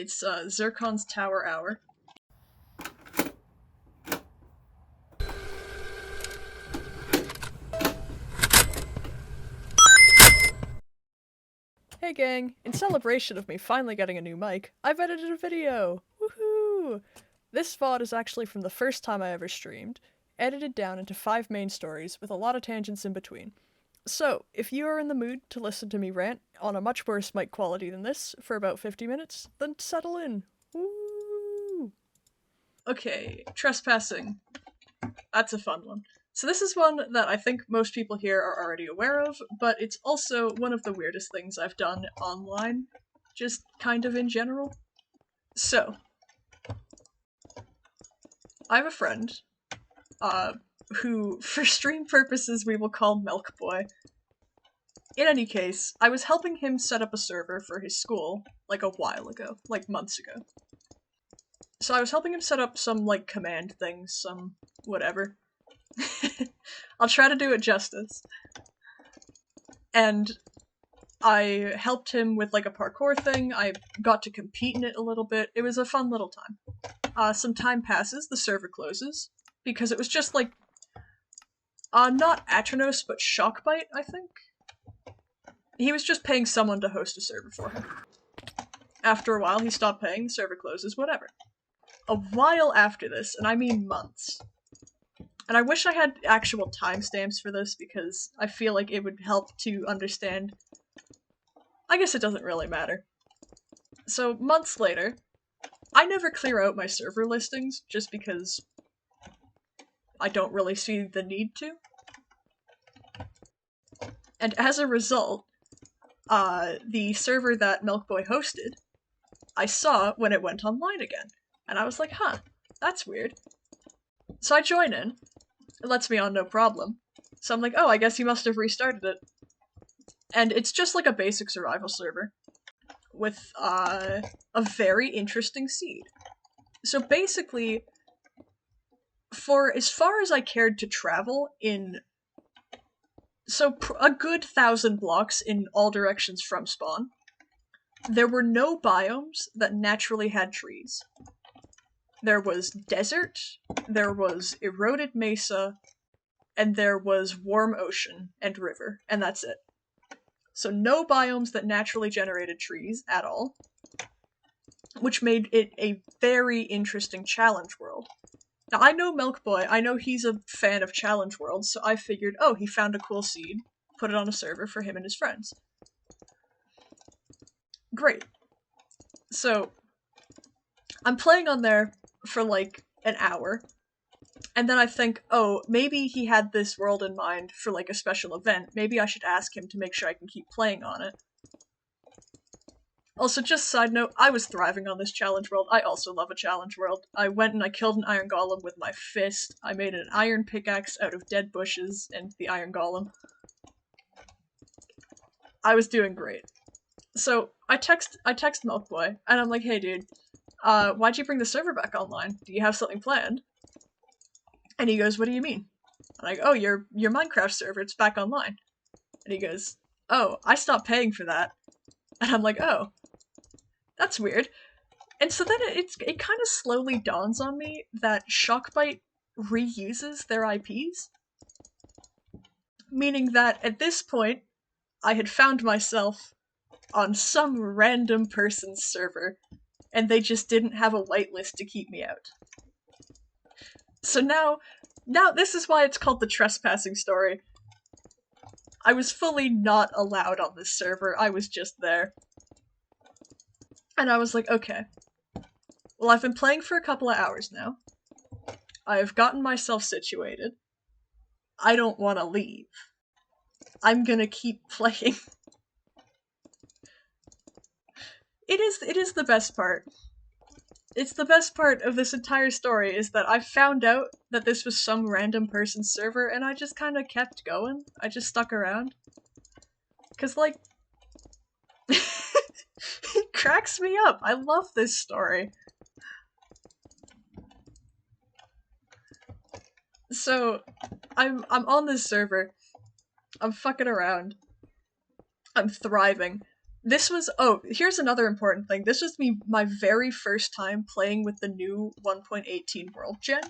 It's Zircon's Tower Hour. Hey gang, in celebration of me finally getting a new mic, I've edited a video! Woohoo! This VOD is actually from the first time I ever streamed, edited down into 5 main stories with a lot of tangents in between. So, if you are in the mood to listen to me rant on a much worse mic quality than this for about 50 minutes, then settle in. Woo! Okay, trespassing. That's a fun one. So this is one that I think most people here are already aware of, but it's also one of the weirdest things I've done online, just kind of in general. So, I have a friend, who, for stream purposes, we will call Milk Boy. In any case, I was helping him set up a server for his school, like a while ago, like months ago. So I was helping him set up some, like, command things, some whatever. I'll try to do it justice. And I helped him with, like, a parkour thing. I got to compete in it a little bit. It was a fun little time. Some time passes, the server closes, because it was just, like, not Atronos, but Shockbite, I think? He was just paying someone to host a server for him. After a while, he stopped paying, the server closes, whatever. A while after this, and I mean months, and I wish I had actual timestamps for this because I feel like it would help to understand. I guess it doesn't really matter. So, months later, I never clear out my server listings just because I don't really see the need to. And as a result, the server that Milkboy hosted, I saw when it went online again. And I was like, huh, that's weird. So I join in. It lets me on no problem. So I'm like, oh, I guess he must have restarted it. And it's just like a basic survival server with a very interesting seed. So basically, for as far as I cared to travel in a good 1,000 blocks in all directions from spawn, there were no biomes that naturally had trees. There was desert, there was eroded mesa, and there was warm ocean and river, and that's it. So no biomes that naturally generated trees at all, which made it a very interesting challenge world. Now, I know Milkboy, I know he's a fan of challenge worlds, so I figured, oh, he found a cool seed, put it on a server for him and his friends. Great. So, I'm playing on there for like an hour, and then I think, oh, maybe he had this world in mind for like a special event. Maybe I should ask him to make sure I can keep playing on it. Also, just side note, I was thriving on this challenge world. I also love a challenge world. I went and I killed an iron golem with my fist. I made an iron pickaxe out of dead bushes and the iron golem. I was doing great. So, I text Milkboy, and I'm like, hey dude, why'd you bring the server back online? Do you have something planned? And he goes, what do you mean? I'm like, oh, your Minecraft server, it's back online. And he goes, oh, I stopped paying for that. And I'm like, oh, that's weird. And so then it kind of slowly dawns on me that Shockbite reuses their IPs. Meaning that at this point, I had found myself on some random person's server, and they just didn't have a whitelist to keep me out. So now this is why it's called the Trespassing Story. I was fully not allowed on this server, I was just there. And I was like, okay. Well, I've been playing for a couple of hours now. I've gotten myself situated. I don't want to leave. I'm gonna keep playing. It is the best part. It's the best part of this entire story is that I found out that this was some random person's server and I just kind of kept going. I just stuck around. Cause like, it cracks me up. I love this story. So, I'm on this server. I'm fucking around. I'm thriving. This was, oh, here's another important thing. This was my very first time playing with the new 1.18 world gen,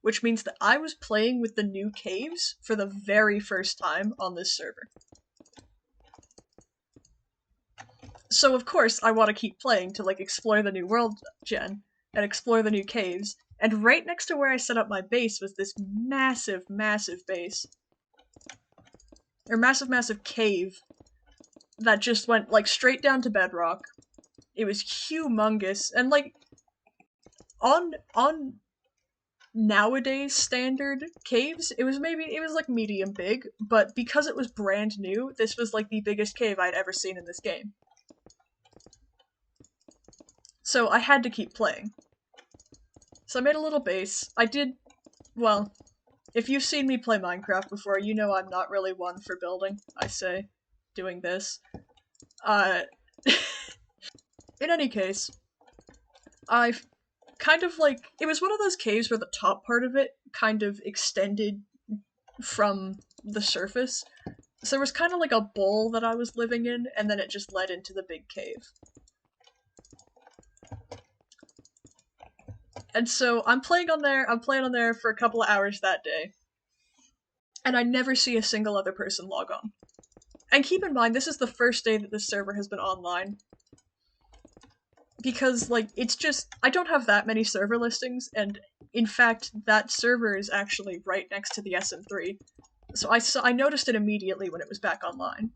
which means that I was playing with the new caves for the very first time on this server. So of course I want to keep playing to like explore the new world gen and explore the new caves, and right next to where I set up my base was this massive, massive base. Or massive cave that just went like straight down to bedrock. It was humongous, and like on nowadays standard caves, it was like medium big, but because it was brand new, this was like the biggest cave I'd ever seen in this game. So I had to keep playing. So I made a little base. Well, if you've seen me play Minecraft before, you know I'm not really one for building, I say, doing this. In any case, I've kind of like, it was one of those caves where the top part of it kind of extended from the surface. So there was kind of like a bowl that I was living in, and then it just led into the big cave. And so I'm playing on there for a couple of hours that day. And I never see a single other person log on. And keep in mind, this is the first day that this server has been online. Because, like, it's just, I don't have that many server listings, and in fact, that server is actually right next to the SM3. So I noticed it immediately when it was back online.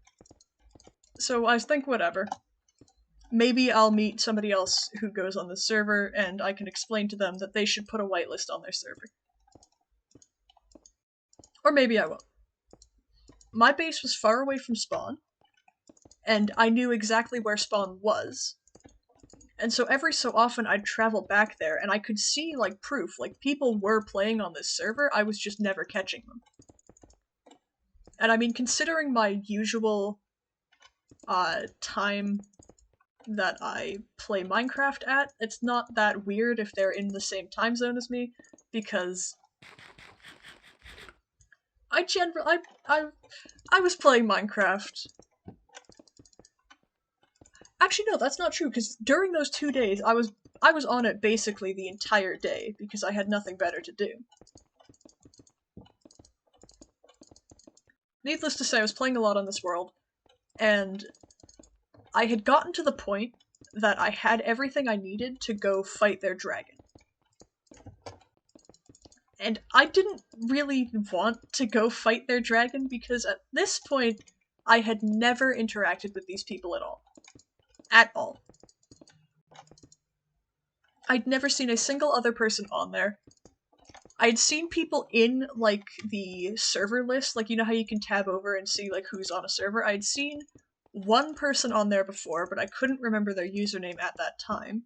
So I think, whatever. Maybe I'll meet somebody else who goes on the server, and I can explain to them that they should put a whitelist on their server. Or maybe I won't. My base was far away from spawn, and I knew exactly where spawn was. And so every so often I'd travel back there, and I could see, like, proof. Like, people were playing on this server, I was just never catching them. And I mean, considering my usual time that I play Minecraft at, it's not that weird if they're in the same time zone as me, because I was playing Minecraft. Actually, no, that's not true, because during those 2 days, I was on it basically the entire day, because I had nothing better to do. Needless to say, I was playing a lot on this world, and I had gotten to the point that I had everything I needed to go fight their dragon. And I didn't really want to go fight their dragon, because at this point, I had never interacted with these people at all. At all. I'd never seen a single other person on there. I'd seen people in, like, the server list, like, you know how you can tab over and see, like, who's on a server? I'd seen one person on there before, but I couldn't remember their username at that time.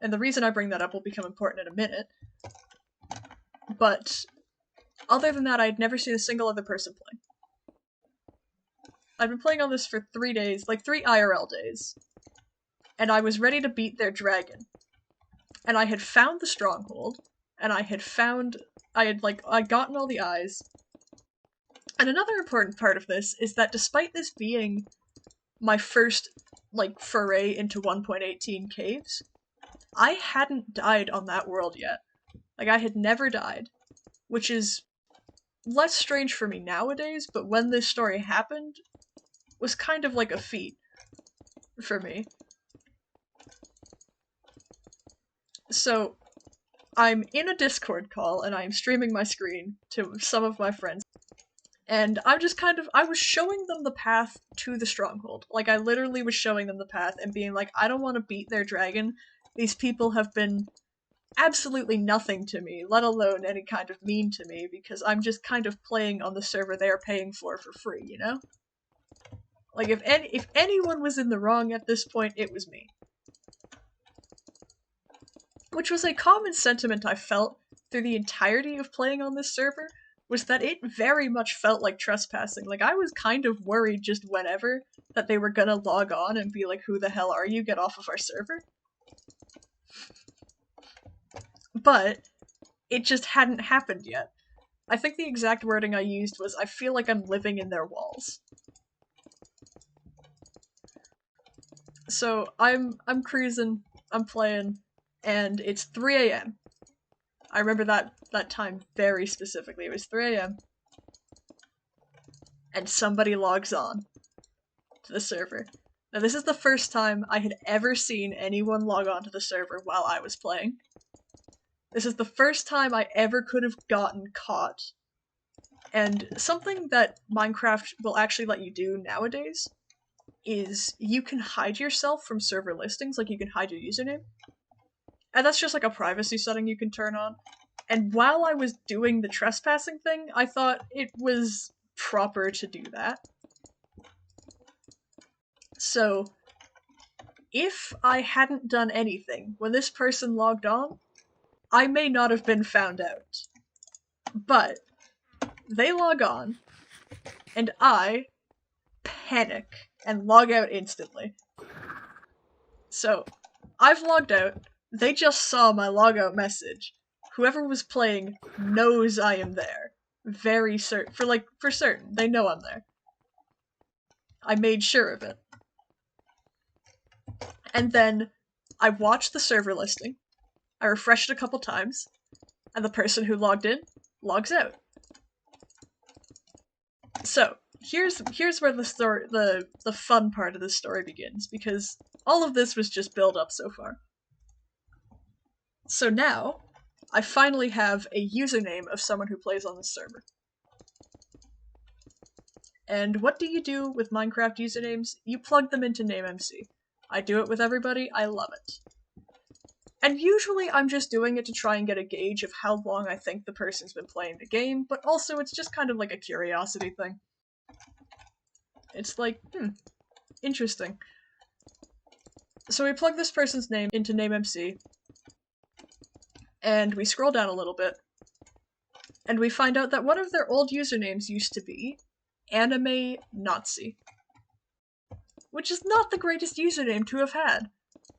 And the reason I bring that up will become important in a minute. But other than that, I'd never seen a single other person play. I'd been playing on this for 3 days, like 3 IRL days. And I was ready to beat their dragon. And I had found the stronghold, and I had gotten all the eyes. And another important part of this is that despite this being my first, like, foray into 1.18 caves, I hadn't died on that world yet. Like, I had never died, which is less strange for me nowadays, but when this story happened, was kind of like a feat for me. So, I'm in a Discord call, and I'm streaming my screen to some of my friends. And I was showing them the path to the stronghold. Like, I literally was showing them the path and being like, I don't want to beat their dragon. These people have been absolutely nothing to me, let alone any kind of mean to me, because I'm just kind of playing on the server they're paying for free, you know? Like, if anyone was in the wrong at this point, it was me. Which was a common sentiment I felt through the entirety of playing on this server, was that it very much felt like trespassing. Like, I was kind of worried just whenever that they were gonna log on and be like, who the hell are you? Get off of our server. But it just hadn't happened yet. I think the exact wording I used was, I feel like I'm living in their walls. So I'm cruising, I'm playing, and it's 3 a.m. I remember that time very specifically. It was 3 a.m. and somebody logs on to the server. Now this is the first time I had ever seen anyone log on to the server while I was playing. This is the first time I ever could have gotten caught. And something that Minecraft will actually let you do nowadays is you can hide yourself from server listings, like you can hide your username. And that's just like a privacy setting you can turn on. And while I was doing the trespassing thing, I thought it was proper to do that. So, if I hadn't done anything when this person logged on, I may not have been found out. But they log on, and I panic and log out instantly. So, I've logged out, they just saw my logout message. Whoever was playing knows I am there. Very certain. For certain. They know I'm there. I made sure of it. And then I watched the server listing. I refreshed a couple times. And the person who logged in logs out. So, here's where the fun part of the story begins, because all of this was just build up so far. So now, I finally have a username of someone who plays on this server. And what do you do with Minecraft usernames? You plug them into NameMC. I do it with everybody, I love it. And usually I'm just doing it to try and get a gauge of how long I think the person's been playing the game, but also it's just kind of like a curiosity thing. It's like, interesting. So we plug this person's name into NameMC, and we scroll down a little bit, and we find out that one of their old usernames used to be Anime Nazi. Which is not the greatest username to have had,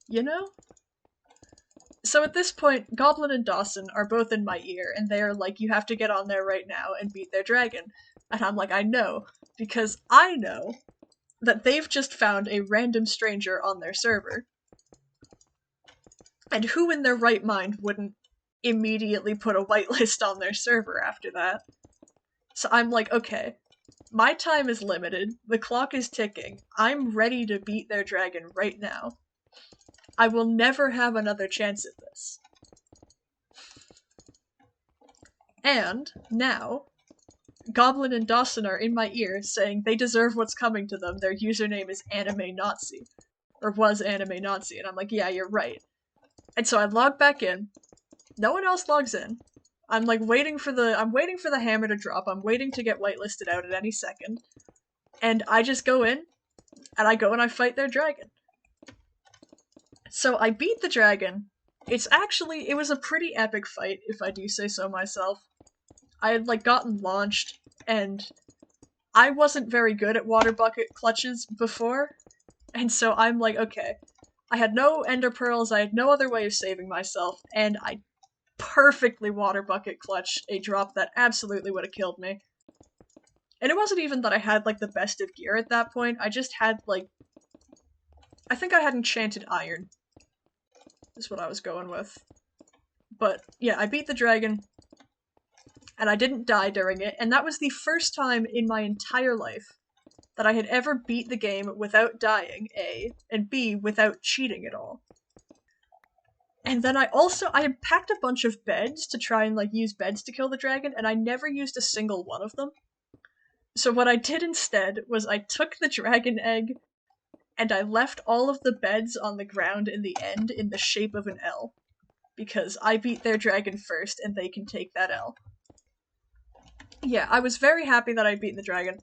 you know? So at this point, Goblin and Dawson are both in my ear, and they are like, you have to get on there right now and beat their dragon. And I'm like, I know, because I know that they've just found a random stranger on their server. And who in their right mind wouldn't immediately put a whitelist on their server after that? So I'm like, okay, my time is limited, the clock is ticking, I'm ready to beat their dragon right now. I will never have another chance at this. And now, Goblin and Dawson are in my ear saying they deserve what's coming to them, their username is Anime Nazi. Or was Anime Nazi, and I'm like, yeah, you're right. And so I log back in, no one else logs in. I'm like waiting for the hammer to drop, I'm waiting to get whitelisted out at any second. And I just go in, and I fight their dragon. So I beat the dragon. It was a pretty epic fight, if I do say so myself. I had gotten launched, and I wasn't very good at water bucket clutches before, and so I'm like, okay, I had no ender pearls, I had no other way of saving myself, and I perfectly water bucket clutched a drop that absolutely would have killed me. And it wasn't even that I had the best of gear at that point, I just had I think I had enchanted iron, is what I was going with. But yeah, I beat the dragon, and I didn't die during it, and that was the first time in my entire life that I had ever beat the game without dying, A, and B, without cheating at all. And then I had packed a bunch of beds to try and use beds to kill the dragon, and I never used a single one of them. So what I did instead was I took the dragon egg, and I left all of the beds on the ground in the end in the shape of an L. Because I beat their dragon first, and they can take that L. Yeah, I was very happy that I'd beaten the dragon.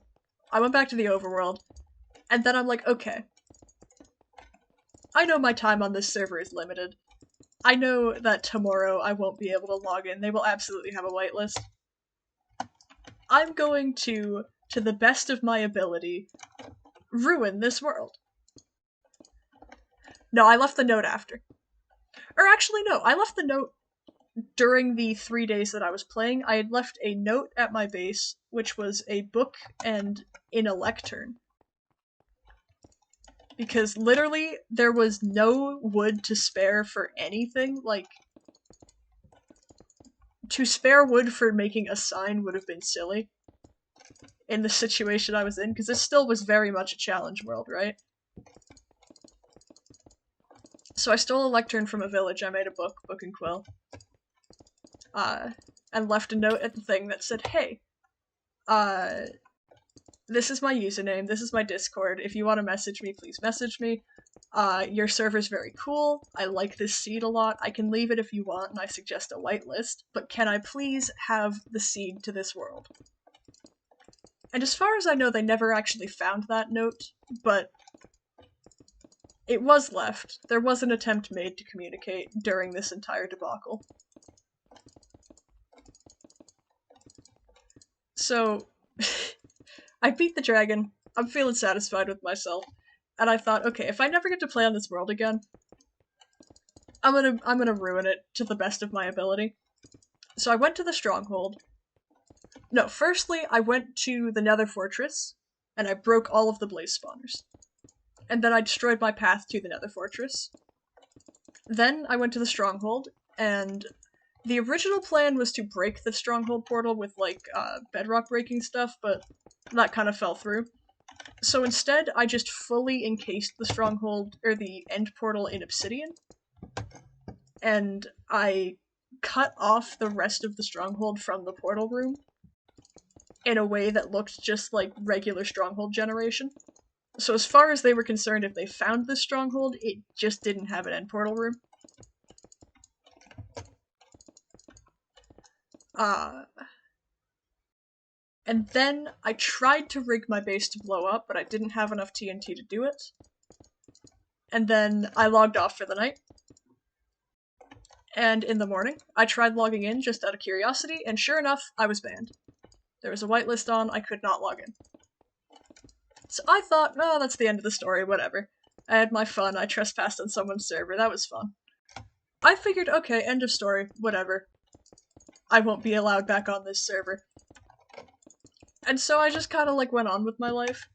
I went back to the overworld, and then I'm like, okay. I know my time on this server is limited. I know that tomorrow I won't be able to log in. They will absolutely have a whitelist. I'm going to the best of my ability, ruin this world. No, I left the note after. Or actually, no, I left the note during the 3 days that I was playing. I had left a note at my base, which was a book and in a lectern. because literally there was no wood to spare for anything. Like, to spare wood for making a sign would have been silly in the situation I was in, because this still was very much a challenge world, right? So I stole a lectern from a village. I made a book and quill, and left a note at the thing that said, hey, this is my username, this is my Discord, if you want to message me, please message me. Your server's very cool, I like this seed a lot, I can leave it if you want, and I suggest a whitelist, but can I please have the seed to this world? And as far as I know, they never actually found that note, but it was left. There was an attempt made to communicate during this entire debacle. So, I beat the dragon, I'm feeling satisfied with myself, and I thought, okay, if I never get to play on this world again, I'm gonna ruin it to the best of my ability. So I went to the stronghold. No, firstly, I went to the Nether Fortress, and I broke all of the blaze spawners. And then I destroyed my path to the Nether Fortress. Then I went to the stronghold, and the original plan was to break the stronghold portal with, like, bedrock breaking stuff, but that kind of fell through. So instead, I just fully encased the stronghold, or the end portal, in obsidian, and I cut off the rest of the stronghold from the portal room in a way that looked just like regular stronghold generation. So as far as they were concerned, if they found this stronghold, it just didn't have an end portal room. And then I tried to rig my base to blow up, but I didn't have enough TNT to do it. And then I logged off for the night. And in the morning, I tried logging in just out of curiosity, and sure enough, I was banned. There was a whitelist on, I could not log in. So I thought, oh, that's the end of the story, whatever. I had my fun, I trespassed on someone's server, that was fun. I figured, okay, end of story, whatever. I won't be allowed back on this server. And so I just kinda like went on with my life.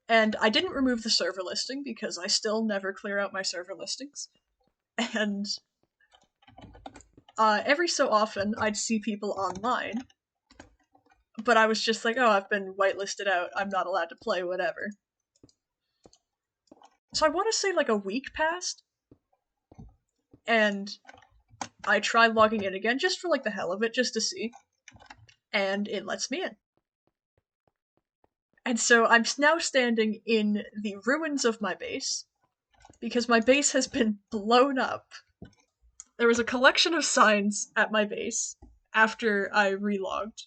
And I didn't remove the server listing because I still never clear out my server listings. And every so often I'd see people online, but I was just like, oh, I've been whitelisted out, I'm not allowed to play, whatever. So I want to say like a week passed, and I tried logging in again just for like the hell of it, just to see, and it lets me in. And so I'm now standing in the ruins of my base, because my base has been blown up. There was a collection of signs at my base after I relogged,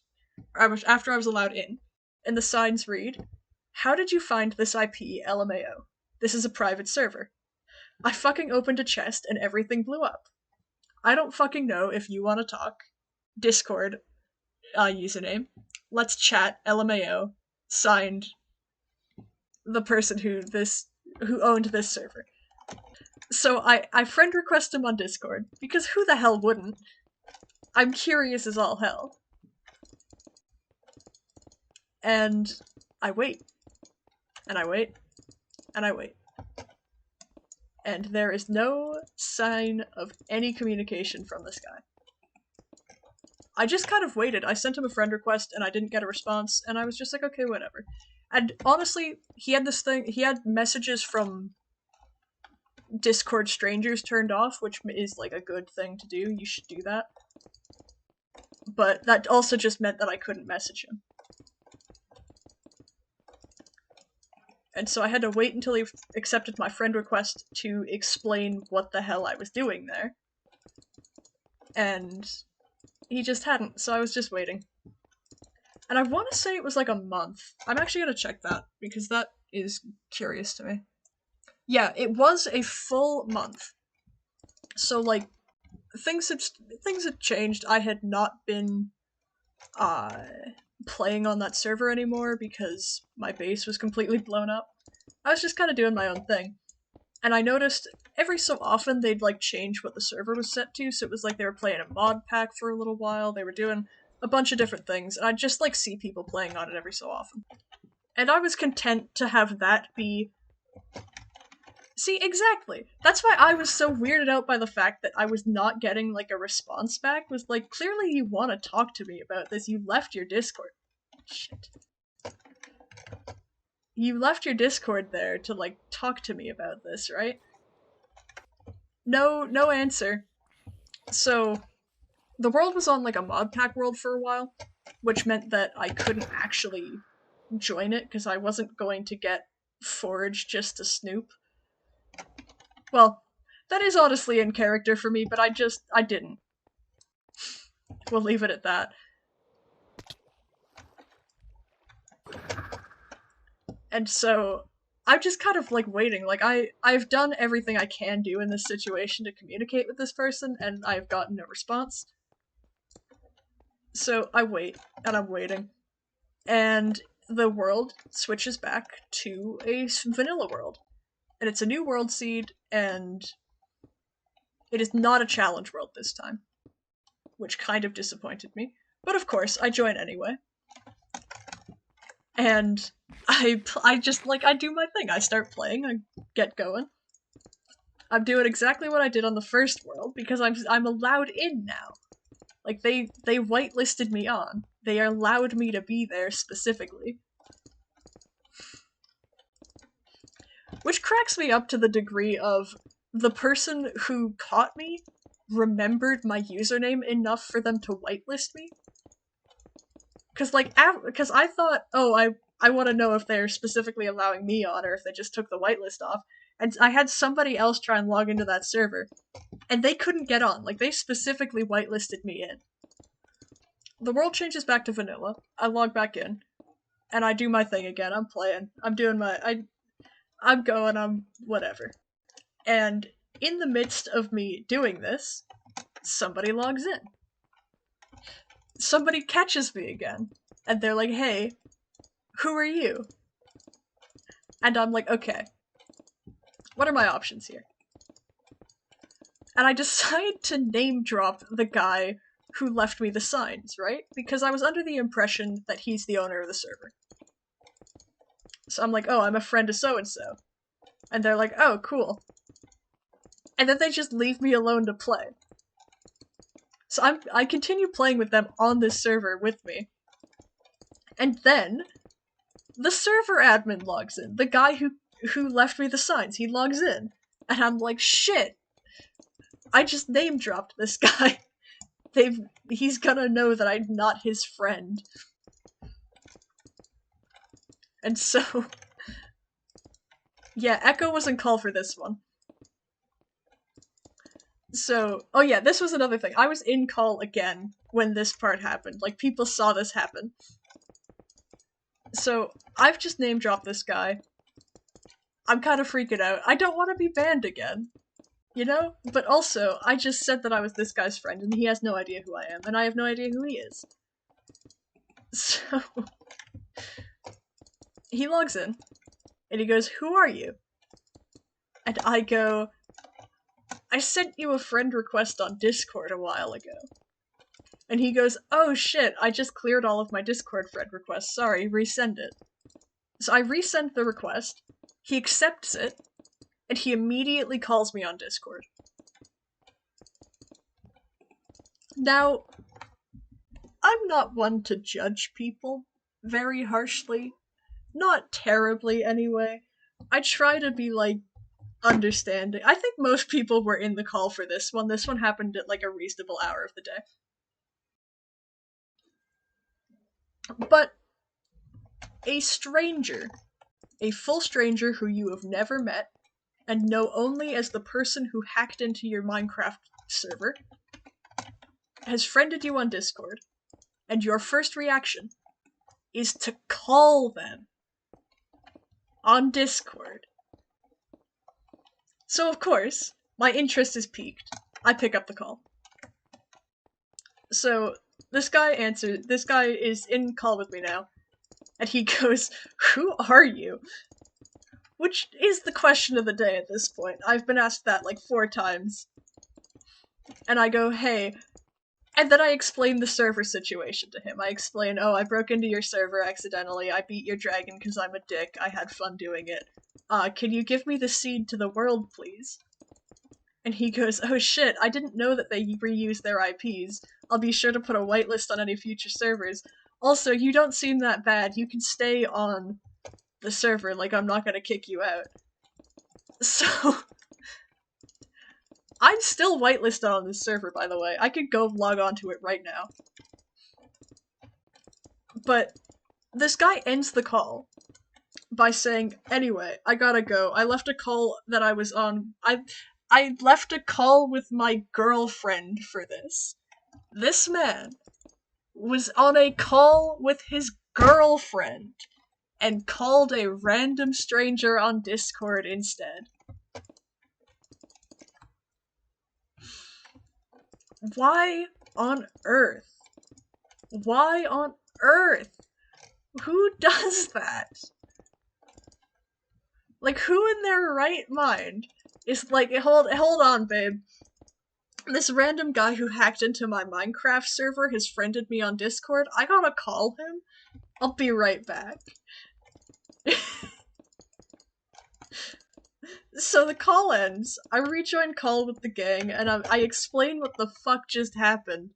after I was allowed in, and the signs read, "How did you find this IP, LMAO? This is a private server. I fucking opened a chest and everything blew up. I don't fucking know if you want to talk. Discord username. Let's chat, LMAO. Signed, the person who owned this server." So I friend request him on Discord, because who the hell wouldn't? I'm curious as all hell. And I wait. And I wait. And I wait. And there is no sign of any communication from this guy. I just kind of waited. I sent him a friend request and I didn't get a response, and I was just like, okay, whatever. And honestly, he had messages from Discord strangers turned off, which is like a good thing to do, you should do that. But that also just meant that I couldn't message him. And so I had to wait until he accepted my friend request to explain what the hell I was doing there. And he just hadn't, so I was just waiting. And I want to say it was like a month. I'm actually going to check that, because that is curious to me. Yeah, it was a full month. So, like, things had changed. I had not been playing on that server anymore because my base was completely blown up. I was just kind of doing my own thing. And I noticed every so often they'd like change what the server was set to, so it was like they were playing a mod pack for a little while, they were doing a bunch of different things, and I'd just like see people playing on it every so often. And I was content to have that be See, exactly. That's why I was so weirded out by the fact that I was not getting, like, a response back. Was like, clearly you want to talk to me about this. You left your Discord. Shit. You left your Discord there to, like, talk to me about this, right? No answer. So, the world was on, like, a mod pack world for a while, which meant that I couldn't actually join it because I wasn't going to get foraged just to snoop. Well, that is honestly in character for me, but I didn't. We'll leave it at that. And so, I'm just kind of, like, waiting. Like, I've done everything I can do in this situation to communicate with this person, and I've gotten no response. So, I wait, and I'm waiting. And the world switches back to a vanilla world. And it's a new world seed, and it is not a challenge world this time, which kind of disappointed me. But of course, I join anyway. And I just, like, I do my thing. I start playing, I get going. I'm doing exactly what I did on the first world, because I'm allowed in now. Like, they whitelisted me on. They allowed me to be there specifically. Which cracks me up to the degree of the person who caught me remembered my username enough for them to whitelist me. Because, like, because I thought, oh, I want to know if they're specifically allowing me on or if they just took the whitelist off. And I had somebody else try and log into that server, and they couldn't get on. Like, they specifically whitelisted me in. The world changes back to vanilla. I log back in, and I do my thing again. I'm playing. I'm doing my... I'm going, I'm whatever. And in the midst of me doing this, somebody logs in. Somebody catches me again. And they're like, hey, who are you? And I'm like, okay, what are my options here? And I decide to name drop the guy who left me the signs, right? Because I was under the impression that he's the owner of the server. So I'm like, oh, I'm a friend of so-and-so. And they're like, oh, cool. And then they just leave me alone to play. So I continue playing with them on this server with me. And then, the server admin logs in. The guy who left me the signs, he logs in. And I'm like, shit! I just name dropped this guy. He's gonna know that I'm not his friend. And so... yeah, Echo wasn't called for this one. So, oh yeah, this was another thing. I was in call again when this part happened. Like, people saw this happen. So, I've just name dropped this guy. I'm kind of freaking out. I don't want to be banned again. You know? But also, I just said that I was this guy's friend, and he has no idea who I am, and I have no idea who he is. So... he logs in, and he goes, who are you? And I go, I sent you a friend request on Discord a while ago. And he goes, oh shit, I just cleared all of my Discord friend requests, sorry, resend it. So I resend the request, he accepts it, and he immediately calls me on Discord. Now, I'm not one to judge people very harshly. Not terribly, anyway. I try to be, like, understanding. I think most people were in the call for this one. This one happened at, like, a reasonable hour of the day. But a stranger, a full stranger who you have never met, and know only as the person who hacked into your Minecraft server, has friended you on Discord, and your first reaction is to call them on Discord. So of course, my interest is piqued. I pick up the call. So this guy is in call with me now, and he goes, who are you? Which is the question of the day at this point. I've been asked that like 4 times. And I go, hey, And then I explained the server situation to him. I explained, oh, I broke into your server accidentally. I beat your dragon because I'm a dick. I had fun doing it. Can you give me the seed to the world, please? And he goes, oh shit, I didn't know that they reuse their IPs. I'll be sure to put a whitelist on any future servers. Also, you don't seem that bad. You can stay on the server, like I'm not gonna kick you out. So... I'm still whitelisted on this server, by the way. I could go log on to it right now. But this guy ends the call by saying, anyway, I gotta go. I left a call that I was on. I left a call with my girlfriend for this. This man was on a call with his girlfriend and called a random stranger on Discord instead. Why on earth? Why on earth? Who does that? Like, who in their right mind is like, hold on, babe. This random guy who hacked into my Minecraft server has friended me on Discord. I gotta call him. I'll be right back. So the call ends, I rejoin call with the gang, and I explain what the fuck just happened.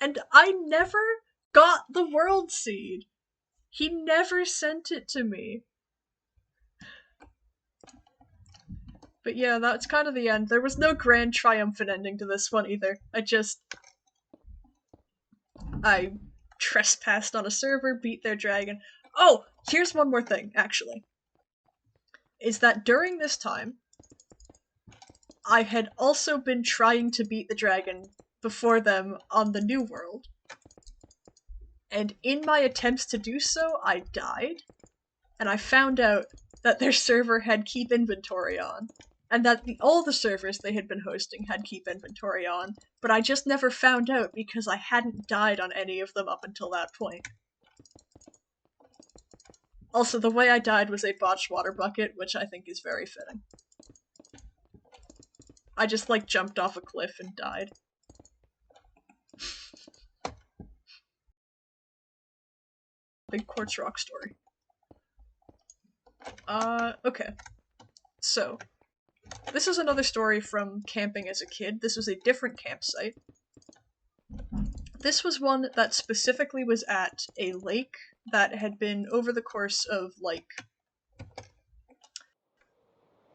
And I never got the world seed. He never sent it to me. But yeah, that's kind of the end. There was no grand triumphant ending to this one either. I trespassed on a server, beat their dragon. Oh, here's one more thing, actually. Is that during this time, I had also been trying to beat the dragon before them on the new world. And in my attempts to do so, I died. And I found out that their server had keep inventory on. And that all the servers they had been hosting had keep inventory on. But I just never found out because I hadn't died on any of them up until that point. Also, the way I died was a botched water bucket, which I think is very fitting. I just, like, jumped off a cliff and died. Big Quartz Rock story. Okay. So, this is another story from camping as a kid. This was a different campsite. This was one that specifically was at a lake that had been, over the course of, like,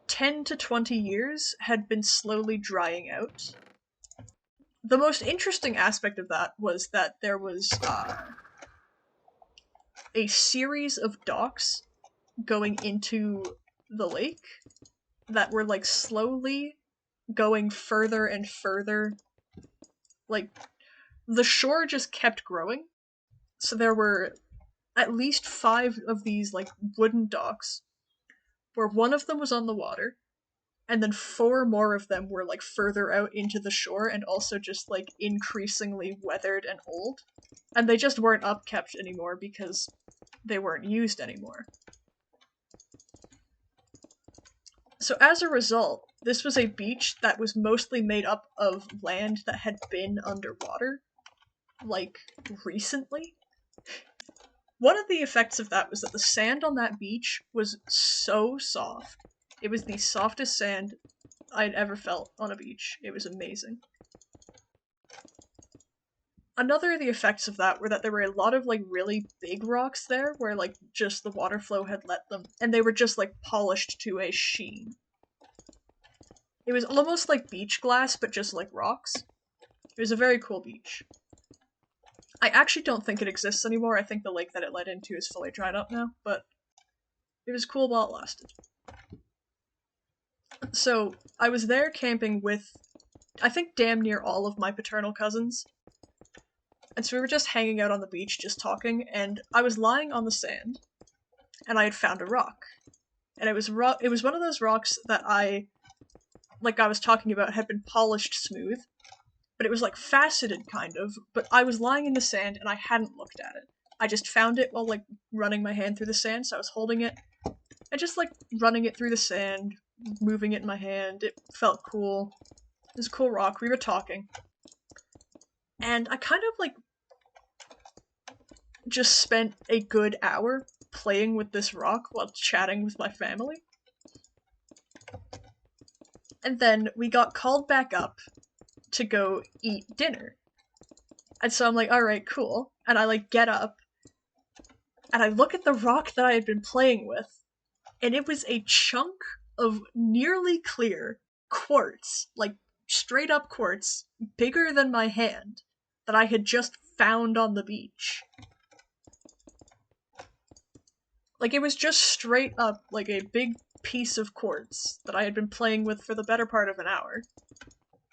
10 to 20 years, had been slowly drying out. The most interesting aspect of that was that there was, a series of docks going into the lake that were, like, slowly going further and further. Like, the shore just kept growing. So there were at least 5 of these, like, wooden docks, where one of them was on the water, and then 4 more of them were, like, further out into the shore and also just, like, increasingly weathered and old. And they just weren't upkept anymore because they weren't used anymore. So as a result, this was a beach that was mostly made up of land that had been underwater, like, recently. One of the effects of that was that the sand on that beach was so soft. It was the softest sand I'd ever felt on a beach. It was amazing. Another of the effects of that were that there were a lot of, like, really big rocks there, where, like, just the water flow had let them, and they were just, like, polished to a sheen. It was almost like beach glass, but just like rocks. It was a very cool beach. I actually don't think it exists anymore. I think the lake that it led into is fully dried up now, but it was cool while it lasted. So, I was there camping with, I think, damn near all of my paternal cousins. And so we were just hanging out on the beach, just talking, and I was lying on the sand, and I had found a rock. And it was one of those rocks that like I was talking about, had been polished smooth, but it was, like, faceted, kind of, but I was lying in the sand, and I hadn't looked at it. I just found it while, like, running my hand through the sand, so I was holding it, and just, like, running it through the sand, moving it in my hand. It felt cool. This cool rock. We were talking. And I kind of, like, just spent a good hour playing with this rock while chatting with my family. And then we got called back up to go eat dinner. And so I'm like, alright, cool. And I, like, get up, and I look at the rock that I had been playing with, and it was a chunk of nearly clear quartz, like, straight up quartz, bigger than my hand, that I had just found on the beach. Like, it was just straight up, like, a big piece of quartz that I had been playing with for the better part of an hour,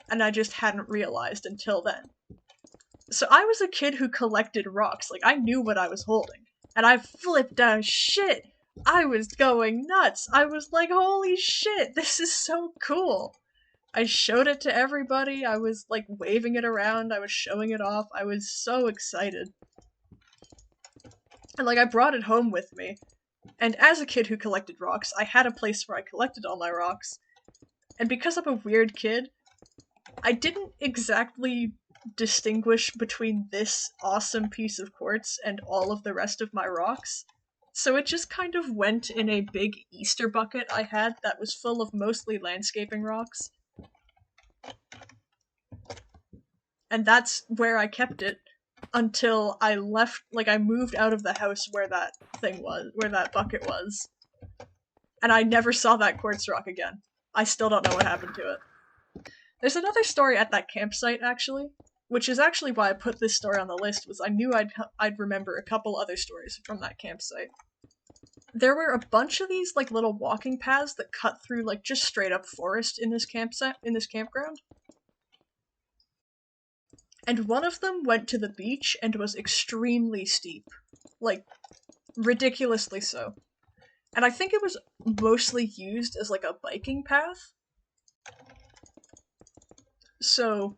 and I just hadn't realized until then. So I was a kid who collected rocks, like, I knew what I was holding, and I flipped out shit! I was going nuts! I was like, holy shit, this is so cool! I showed it to everybody, I was, like, waving it around, I was showing it off, I was so excited. And, like, I brought it home with me, and as a kid who collected rocks, I had a place where I collected all my rocks, and because I'm a weird kid, I didn't exactly distinguish between this awesome piece of quartz and all of the rest of my rocks. So it just kind of went in a big Easter bucket I had that was full of mostly landscaping rocks. And that's where I kept it until I left, like, I moved out of the house where that thing was, where that bucket was. And I never saw that quartz rock again. I still don't know what happened to it. There's another story at that campsite, actually, which is actually why I put this story on the list, was I knew I'd remember a couple other stories from that campsite. There were a bunch of these, like, little walking paths that cut through, like, just straight up forest in this campground. And one of them went to the beach and was extremely steep. Like, ridiculously so. And I think it was mostly used as, like, a biking path. So,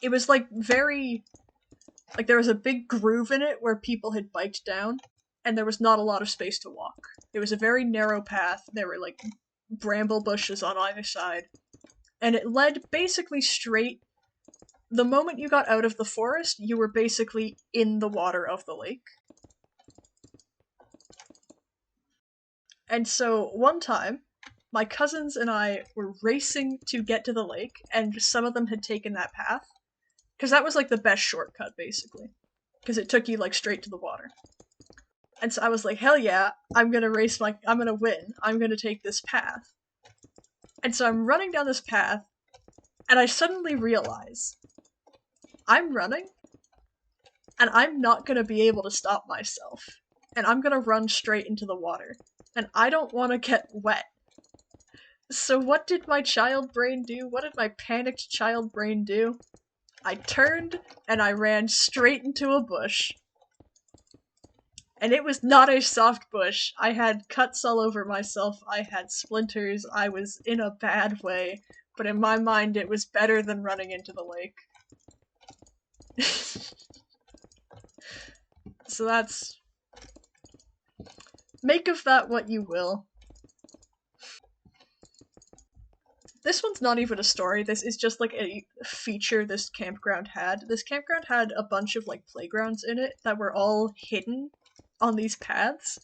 it was, like, very... like, there was a big groove in it where people had biked down, and there was not a lot of space to walk. It was a very narrow path, there were, like, bramble bushes on either side, and it led basically straight... the moment you got out of the forest, you were basically in the water of the lake. And so, one time, my cousins and I were racing to get to the lake, and some of them had taken that path. Because that was, like, the best shortcut, basically. Because it took you, like, straight to the water. And so I was like, hell yeah, I'm gonna win. I'm gonna take this path. And so I'm running down this path, and I suddenly realize, I'm running, and I'm not gonna be able to stop myself. And I'm gonna run straight into the water. And I don't want to get wet. So what did my child brain do? What did my panicked child brain do? I turned, and I ran straight into a bush. And it was not a soft bush. I had cuts all over myself, I had splinters, I was in a bad way, but in my mind it was better than running into the lake. So that's... make of that what you will. This one's not even a story, this is just like a feature this campground had. This campground had a bunch of like playgrounds in it that were all hidden on these paths.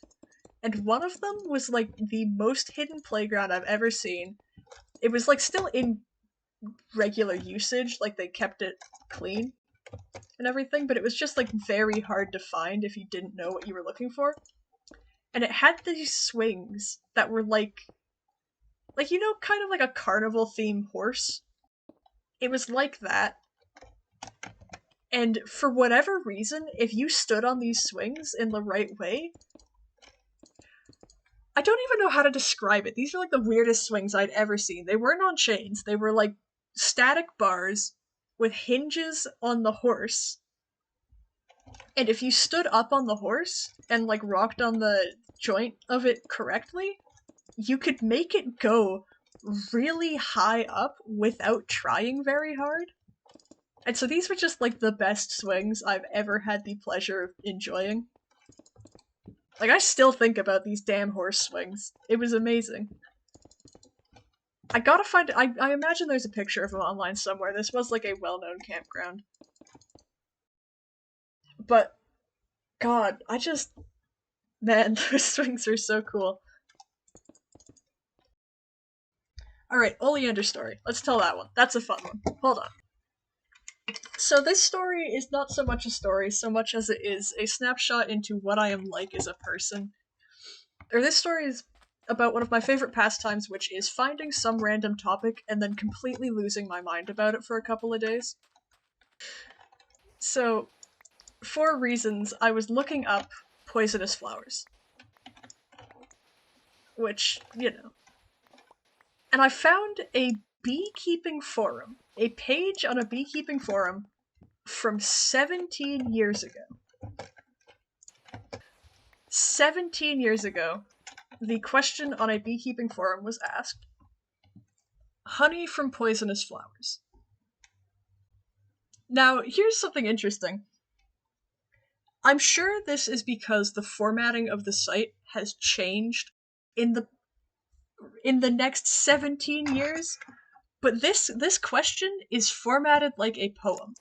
And one of them was like the most hidden playground I've ever seen. It was like still in regular usage, like they kept it clean and everything, but it was just like very hard to find if you didn't know what you were looking for. And it had these swings that were like, you know, kind of like a carnival theme horse. It was like that. And for whatever reason, if you stood on these swings in the right way, I don't even know how to describe it. These are like the weirdest swings I'd ever seen. They weren't on chains. They were like static bars with hinges on the horse. And if you stood up on the horse and like rocked on the joint of it correctly, you could make it go really high up without trying very hard. And so these were just like the best swings I've ever had the pleasure of enjoying. Like, I still think about these damn horse swings. It was amazing. I gotta find it. I imagine there's a picture of him online somewhere. This was like a well-known campground. But, God, man, those swings are so cool. Alright, Oleander story. Let's tell that one. That's a fun one. Hold on. So this story is not so much a story, so much as it is a snapshot into what I am like as a person. This story is about one of my favorite pastimes, which is finding some random topic and then completely losing my mind about it for a couple of days. So, for reasons, I was looking up poisonous flowers. Which, you know. And I found a beekeeping forum, a page on a beekeeping forum from 17 years ago. 17 years ago, the question on a beekeeping forum was asked, honey from poisonous flowers. Now, here's something interesting. I'm sure this is because the formatting of the site has changed in the next 17 years, but this question is formatted like a poem.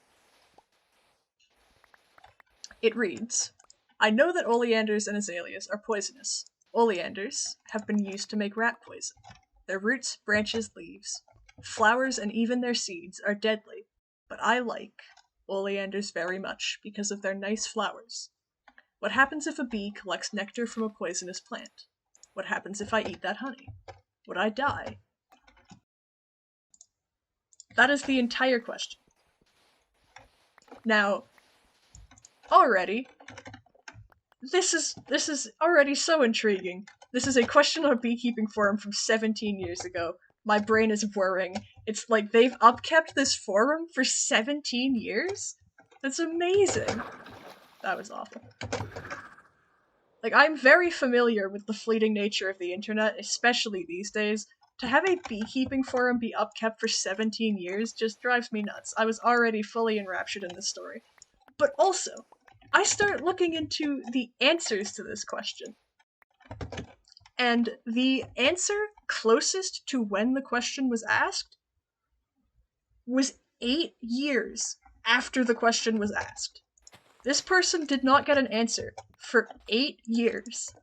It reads, I know that oleanders and azaleas are poisonous. Oleanders have been used to make rat poison. Their roots, branches, leaves, flowers, and even their seeds are deadly, but I like oleanders very much because of their nice flowers. What happens if a bee collects nectar from a poisonous plant? What happens if I eat that honey? Would I die? That is the entire question. Now, already, this is already so intriguing. This is a question on a beekeeping forum from 17 years ago. My brain is whirring. It's like they've upkept this forum for 17 years? That's amazing. That was awful. Like, I'm very familiar with the fleeting nature of the internet, especially these days. To have a beekeeping forum be upkept for 17 years just drives me nuts. I was already fully enraptured in this story. But also, I start looking into the answers to this question. And the answer closest to when the question was asked was 8 years after the question was asked. This person did not get an answer for 8 years.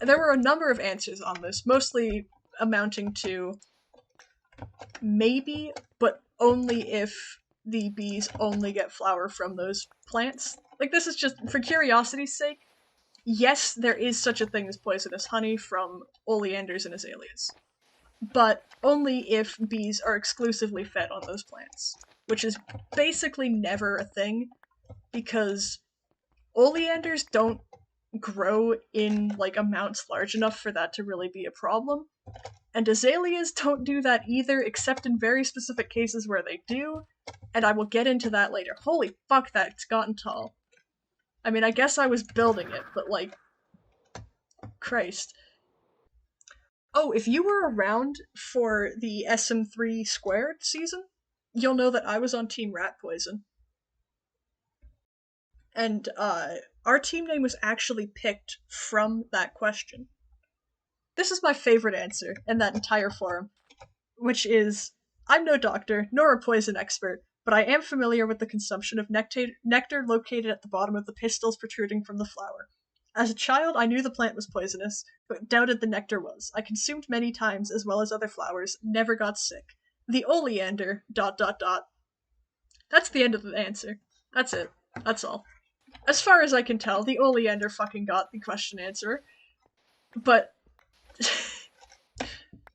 There were a number of answers on this, mostly amounting to maybe, but only if the bees only get flour from those plants. Like, this is just for curiosity's sake. Yes, there is such a thing as poisonous honey from oleanders and azaleas, but only if bees are exclusively fed on those plants, which is basically never a thing, because oleanders don't grow in, like, amounts large enough for that to really be a problem, and azaleas don't do that either, except in very specific cases where they do, and I will get into that later. Holy fuck, that's gotten tall. I mean, I guess I was building it, but, like, Christ. Oh, if you were around for the SM3 Squared season, you'll know that I was on Team Rat Poison. And, our team name was actually picked from that question. This is my favorite answer in that entire forum, which is, I'm no doctor, nor a poison expert, but I am familiar with the consumption of nectar located at the bottom of the pistils protruding from the flower. As a child, I knew the plant was poisonous, but doubted the nectar was. I consumed many times, as well as other flowers, never got sick. The oleander, ... That's the end of the answer. That's it. That's all. As far as I can tell, the oleander fucking got the question answer. But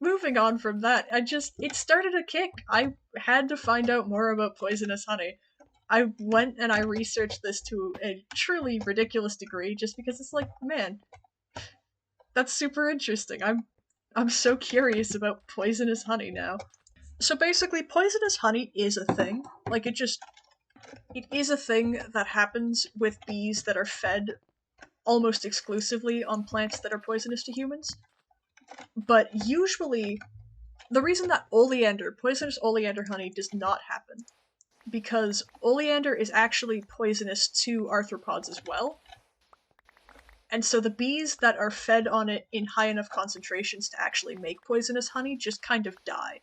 moving on from that, it started a kick. I had to find out more about poisonous honey. I went and I researched this to a truly ridiculous degree, just because it's like, man, that's super interesting. I'm so curious about poisonous honey now. So basically, poisonous honey is a thing. Like, it is a thing that happens with bees that are fed almost exclusively on plants that are poisonous to humans. But usually, the reason that poisonous oleander honey does not happen, because oleander is actually poisonous to arthropods as well. And so the bees that are fed on it in high enough concentrations to actually make poisonous honey just kind of die.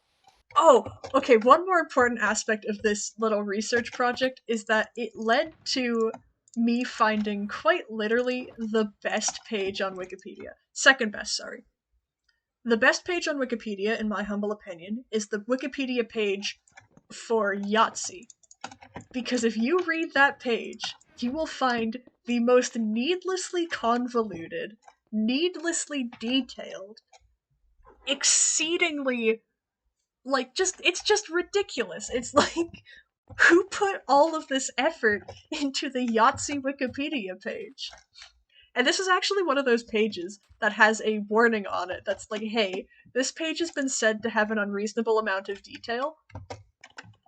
Oh, okay, one more important aspect of this little research project is that it led to me finding quite literally the best page on Wikipedia. Second best, sorry. The best page on Wikipedia, in my humble opinion, is the Wikipedia page for Yahtzee. Because if you read that page, you will find the most needlessly convoluted, needlessly detailed, exceedingly, it's just ridiculous. It's like, who put all of this effort into the Yahtzee Wikipedia page? And this is actually one of those pages that has a warning on it that's like, hey, this page has been said to have an unreasonable amount of detail.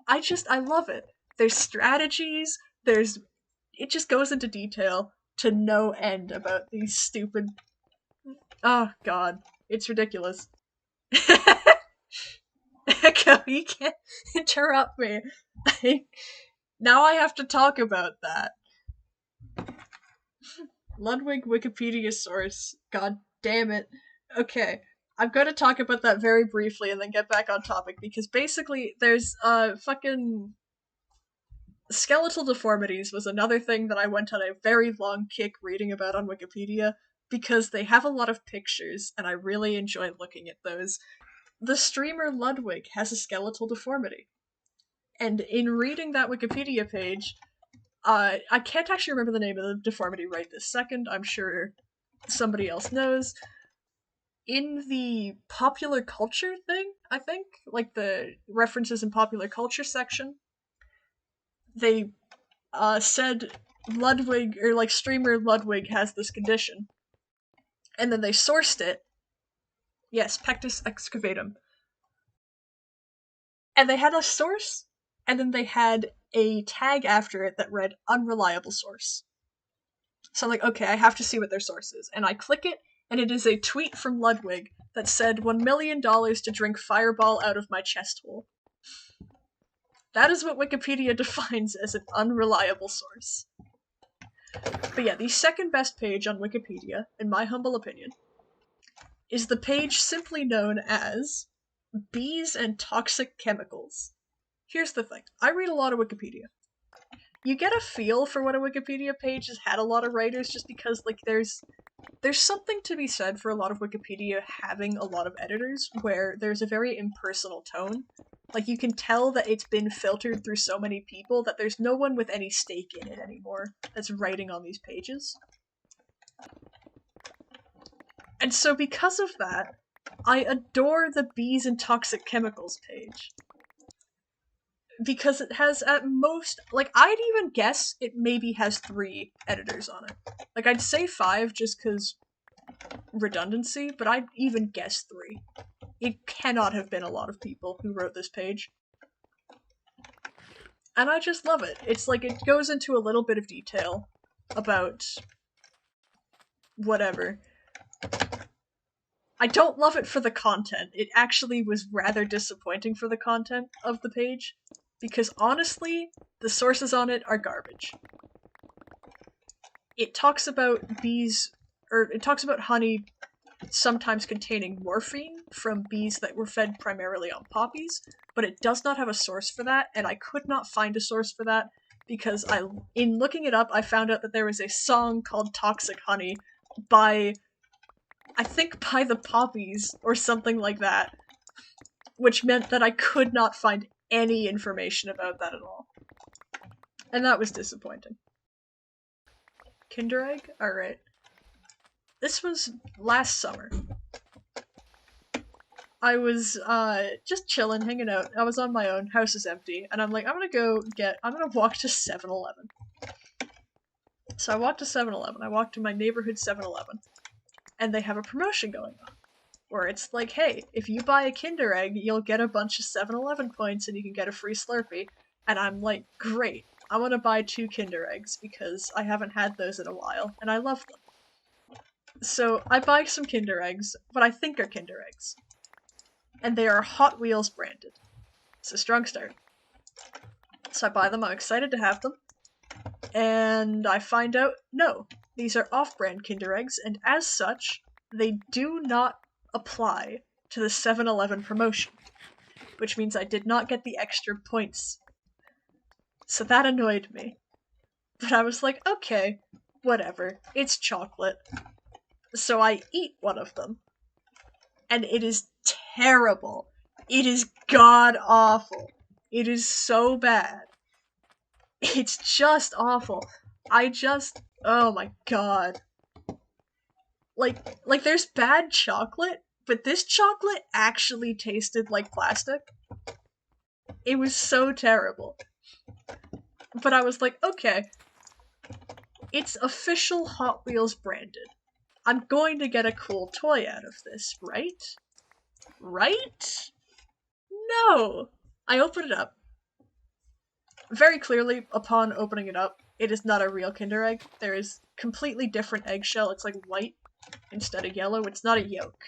I love it. There's strategies, it just goes into detail to no end about these stupid... Oh, God. It's ridiculous. Echo, you can't interrupt me. Now I have to talk about that. Ludwig Wikipedia source. God damn it. Okay, I'm going to talk about that very briefly and then get back on topic, because basically there's fucking... Skeletal deformities was another thing that I went on a very long kick reading about on Wikipedia, because they have a lot of pictures, and I really enjoy looking at those. The streamer Ludwig has a skeletal deformity. And in reading that Wikipedia page, I can't actually remember the name of the deformity right this second, I'm sure somebody else knows. In the popular culture thing, I think, like the references in popular culture section, they said Ludwig, or like streamer Ludwig has this condition. And then they sourced it. Yes, pectus excavatum. And they had a source, and then they had a tag after it that read unreliable source. So I'm like, okay, I have to see what their source is. And I click it, and it is a tweet from Ludwig that said $1 million to drink Fireball out of my chest hole. That is what Wikipedia defines as an unreliable source. But yeah, the second best page on Wikipedia, in my humble opinion, is the page simply known as Bees and Toxic Chemicals. Here's the thing. I read a lot of Wikipedia. You get a feel for what a Wikipedia page has had a lot of writers just because, like, there's something to be said for a lot of Wikipedia having a lot of editors where there's a very impersonal tone. Like, you can tell that it's been filtered through so many people that there's no one with any stake in it anymore that's writing on these pages. And so because of that, I adore the Bees and Toxic Chemicals page. Because it has at most, like, I'd even guess it maybe has 3 editors on it. Like, I'd say 5 just because redundancy, but I'd even guess 3. It cannot have been a lot of people who wrote this page. And I just love it. It's like, it goes into a little bit of detail about whatever. I don't love it for the content. It actually was rather disappointing for the content of the page. Because honestly, the sources on it are garbage. It talks about bees, or it talks about honey sometimes containing morphine from bees that were fed primarily on poppies, but it does not have a source for that, and I could not find a source for that because in looking it up, I found out that there was a song called Toxic Honey by the Poppies or something like that, which meant that I could not find any information about that at all. And that was disappointing. Kinder Egg? Alright. This was last summer. I was just chilling, hanging out. I was on my own, house is empty, and I'm like, I'm gonna walk to 7-Eleven. So I walked to 7-Eleven. I walked to my neighborhood 7-Eleven. And they have a promotion going on. Where it's like, hey, if you buy a Kinder Egg, you'll get a bunch of 7-Eleven points and you can get a free Slurpee. And I'm like, great, I want to buy 2 Kinder Eggs because I haven't had those in a while, and I love them. So I buy some Kinder Eggs, what I think are Kinder Eggs. And they are Hot Wheels branded. It's a strong start. So I buy them, I'm excited to have them. And I find out, no, These are off-brand Kinder Eggs, and as such, they do not apply to the 7-Eleven promotion, which means I did not get the extra points. So that annoyed me. But I was like, okay, whatever, it's chocolate. So I eat one of them, and it is terrible. It is god-awful. It is so bad. It's just awful. Oh my god. Like there's bad chocolate, but this chocolate actually tasted like plastic. It was so terrible. But I was like, okay, it's official Hot Wheels branded. I'm going to get a cool toy out of this, right? Right? No! I open it up. Very clearly, upon opening it up, it is not a real Kinder Egg. There is completely different eggshell. It's like white instead of yellow. It's not a yolk.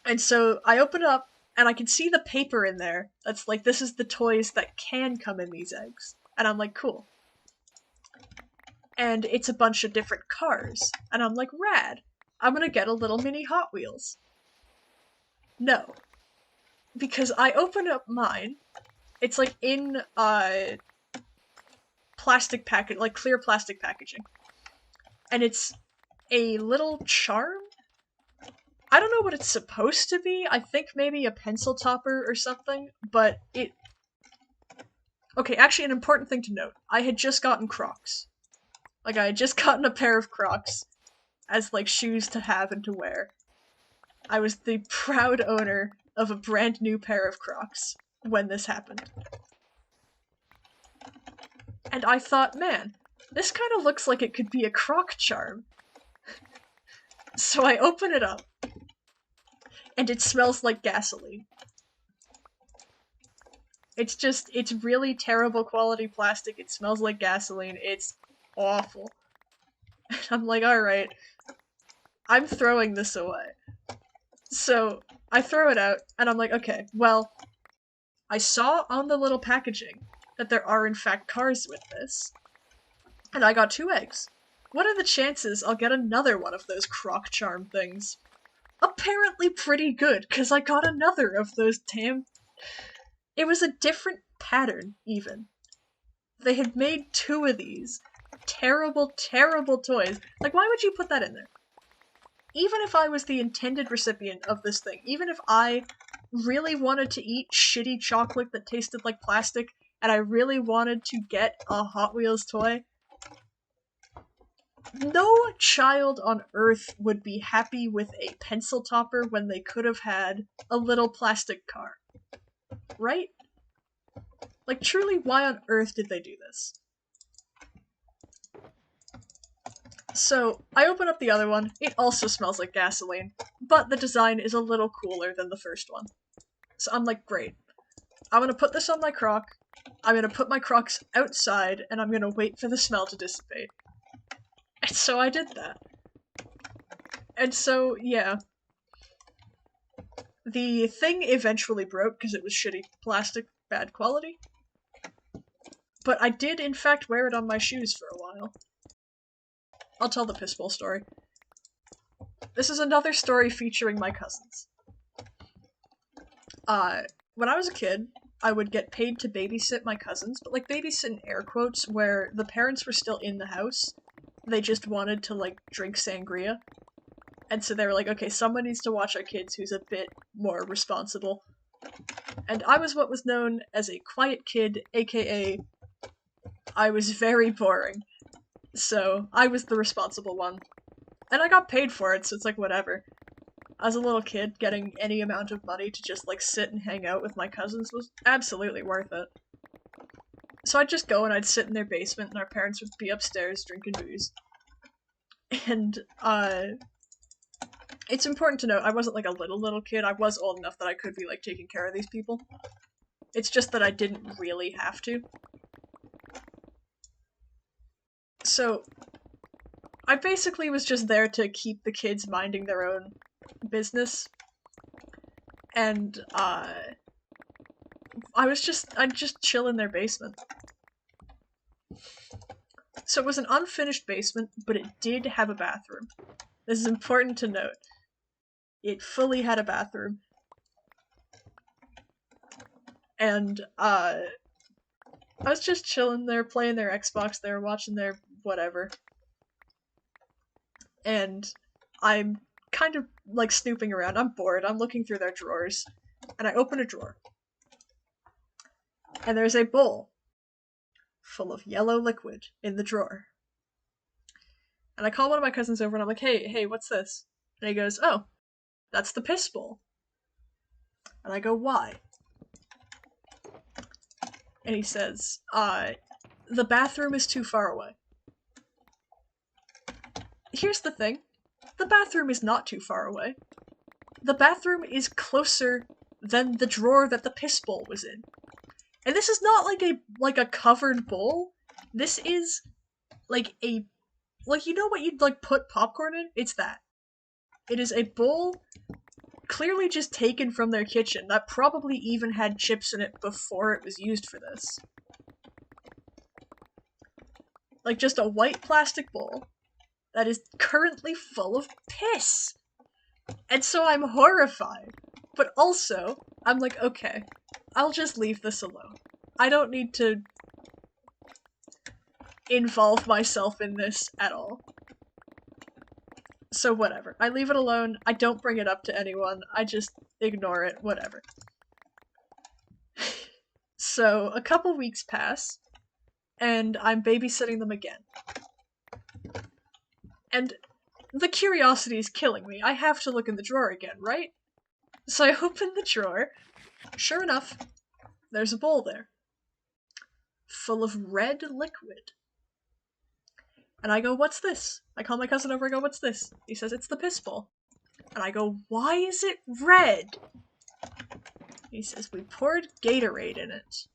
And so I open it up, and I can see the paper in there that's like, this is the toys that can come in these eggs. And I'm like, cool. And it's a bunch of different cars. And I'm like, rad. I'm gonna get a little mini Hot Wheels. No. Because I open up mine, it's like in plastic package, like clear plastic packaging. And it's a little charm? I don't know what it's supposed to be. I think maybe a pencil topper or something, but it... Okay, actually an important thing to note. I had just gotten Crocs. Like, I had just gotten a pair of Crocs as, like, shoes to have and to wear. I was the proud owner of a brand new pair of Crocs when this happened. And I thought, man, this kind of looks like it could be a Croc charm. So I open it up, and it smells like gasoline. It's really terrible quality plastic. It smells like gasoline. It's awful. And I'm like, alright, I'm throwing this away. So I throw it out, and I'm like, okay, well, I saw on the little packaging that there are in fact cars with this, and I got 2 eggs. What are the chances I'll get another one of those Croc charm things? Apparently pretty good, because I got another of those damn... It was a different pattern, even. They had made 2 of these. Terrible, terrible toys. Like, why would you put that in there? Even if I was the intended recipient of this thing, even if I really wanted to eat shitty chocolate that tasted like plastic, and I really wanted to get a Hot Wheels toy, no child on Earth would be happy with a pencil topper when they could have had a little plastic car. Right? Like, truly, why on earth did they do this? So, I open up the other one. It also smells like gasoline, but the design is a little cooler than the first one. So I'm like, great. I'm gonna put this on my Croc, I'm gonna put my Crocs outside, and I'm gonna wait for the smell to dissipate. And so I did that. And so, yeah. The thing eventually broke because it was shitty plastic, bad quality. But I did, in fact, wear it on my shoes for a while. I'll tell the piss bowl story. This is another story featuring my cousins. When I was a kid, I would get paid to babysit my cousins, but like babysit in air quotes, where the parents were still in the house. They just wanted to, like, drink sangria. And so they were like, okay, someone needs to watch our kids who's a bit more responsible. And I was what was known as a quiet kid, aka I was very boring. So I was the responsible one. And I got paid for it, so it's like, whatever. As a little kid, getting any amount of money to just, like, sit and hang out with my cousins was absolutely worth it. So I'd just go and I'd sit in their basement and our parents would be upstairs drinking booze. And, it's important to note, I wasn't like a little kid. I was old enough that I could be, like, taking care of these people. It's just that I didn't really have to. So, I basically was just there to keep the kids minding their own business. And, I'd just chill in their basement. So it was an unfinished basement, but it did have a bathroom. This is important to note. It fully had a bathroom. And, I was just chilling there, playing their Xbox there, watching their whatever. And I'm kind of, like, snooping around. I'm bored. I'm looking through their drawers. And I open a drawer. And there's a bowl full of yellow liquid in the drawer. And I call one of my cousins over and I'm like, hey, what's this? And he goes, oh, that's the piss bowl. And I go, why? And he says, the bathroom is too far away. Here's the thing. The bathroom is not too far away. The bathroom is closer than the drawer that the piss bowl was in. And this is not like a covered bowl. This is like you know what you'd like put popcorn in? It's that. It is a bowl clearly just taken from their kitchen that probably even had chips in it before it was used for this. Like just a white plastic bowl that is currently full of piss. And so I'm horrified. But also, I'm like, okay, I'll just leave this alone. I don't need to involve myself in this at all. So whatever. I leave it alone. I don't bring it up to anyone. I just ignore it. Whatever. So a couple weeks pass, and I'm babysitting them again. And the curiosity is killing me. I have to look in the drawer again, right? So I open the drawer. Sure enough, there's a bowl there. Full of red liquid. And I go, what's this? I call my cousin over, I go, what's this? He says, it's the piss bowl. And I go, why is it red? He says, we poured Gatorade in it.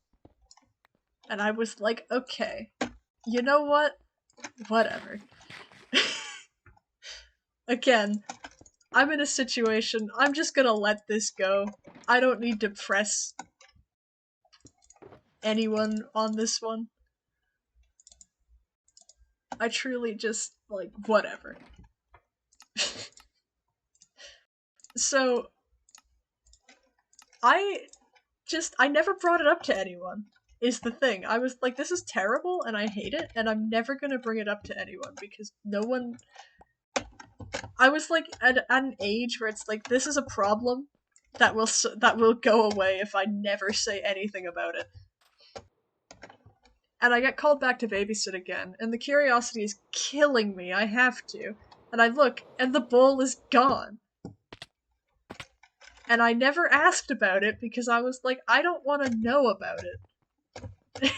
And I was like, okay, you know what? Whatever. Again, I'm in a situation, I'm just gonna let this go. I don't need to press anyone on this one. I truly just, like, whatever. So, I never brought it up to anyone, is the thing. I was like, this is terrible, and I hate it, and I'm never gonna bring it up to anyone, because no one... I was, like, at an age where it's like, this is a problem that will go away if I never say anything about it. And I get called back to babysit again, and the curiosity is killing me, I have to. And I look, and the bowl is gone. And I never asked about it because I was like, I don't want to know about it.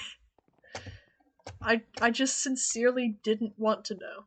I just sincerely didn't want to know.